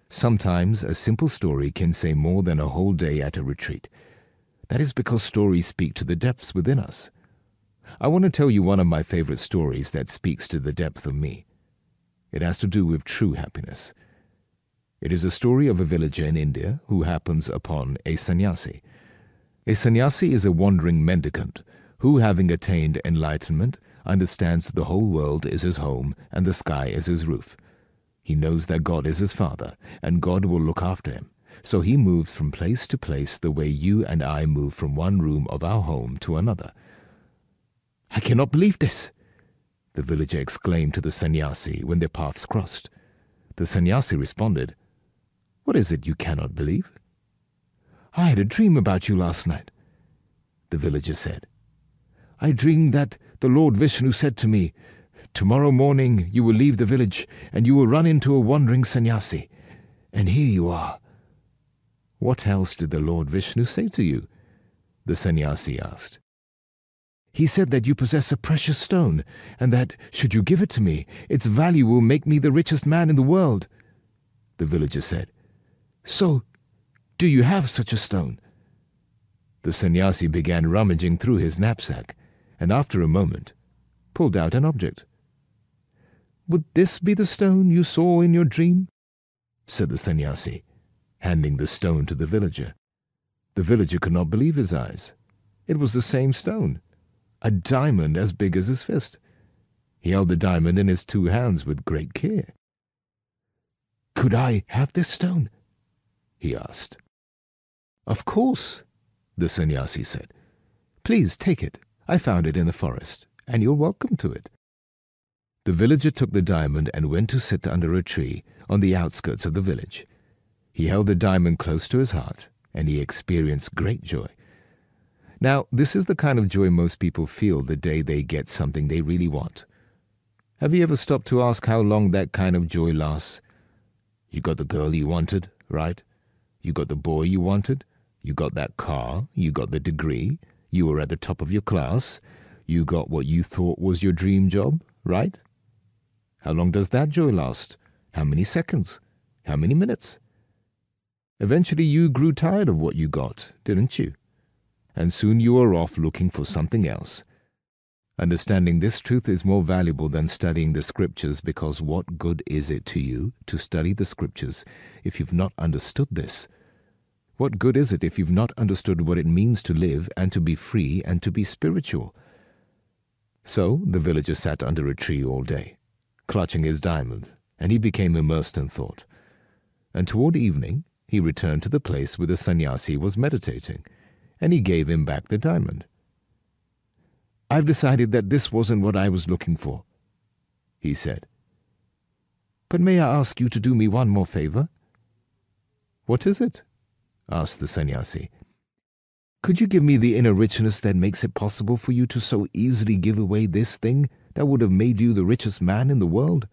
Sometimes a simple story can say more than a whole day at a retreat. That is because stories speak to the depths within us. I want to tell you one of my favorite stories that speaks to the depth of me. It has to do with true happiness. It is a story of a villager in India who happens upon a sannyasi. A sannyasi is a wandering mendicant who, having attained enlightenment, understands that the whole world is his home and the sky is his roof. He knows that God is his father and God will look after him. So he moves from place to place the way you and I move from one room of our home to another. "I cannot believe this," the villager exclaimed to the sannyasi when their paths crossed. The sannyasi responded, "What is it you cannot believe?" "I had a dream about you last night," the villager said. "I dreamed that the Lord Vishnu said to me, 'Tomorrow morning you will leave the village and you will run into a wandering sannyasi. And here you are.'" "What else did the Lord Vishnu say to you?" the sannyasi asked. "He said that you possess a precious stone, and that, should you give it to me, its value will make me the richest man in the world," the villager said. "So, do you have such a stone?" The sannyasi began rummaging through his knapsack, and after a moment, pulled out an object. "Would this be the stone you saw in your dream?" said the sannyasi, handing the stone to the villager. The villager could not believe his eyes. It was the same stone, a diamond as big as his fist. He held the diamond in his two hands with great care. "Could I have this stone?" he asked. "Of course," the sannyasi said. "Please take it. I found it in the forest, and you're welcome to it." The villager took the diamond and went to sit under a tree on the outskirts of the village. He held the diamond close to his heart, and he experienced great joy. Now, this is the kind of joy most people feel the day they get something they really want. Have you ever stopped to ask how long that kind of joy lasts? You got the girl you wanted, right? You got the boy you wanted. You got that car. You got the degree. You were at the top of your class. You got what you thought was your dream job, right? How long does that joy last? How many seconds? How many minutes? Eventually you grew tired of what you got, didn't you? And soon you were off looking for something else. Understanding this truth is more valuable than studying the scriptures, because what good is it to you to study the scriptures if you've not understood this? What good is it if you've not understood what it means to live and to be free and to be spiritual? So the villager sat under a tree all day, clutching his diamond, and he became immersed in thought. And toward evening, he returned to the place where the sannyasi was meditating, and he gave him back the diamond. "I've decided that this wasn't what I was looking for," he said. "But may I ask you to do me one more favor?" "What is it?" asked the sannyasi. "Could you give me the inner richness that makes it possible for you to so easily give away this thing that would have made you the richest man in the world?"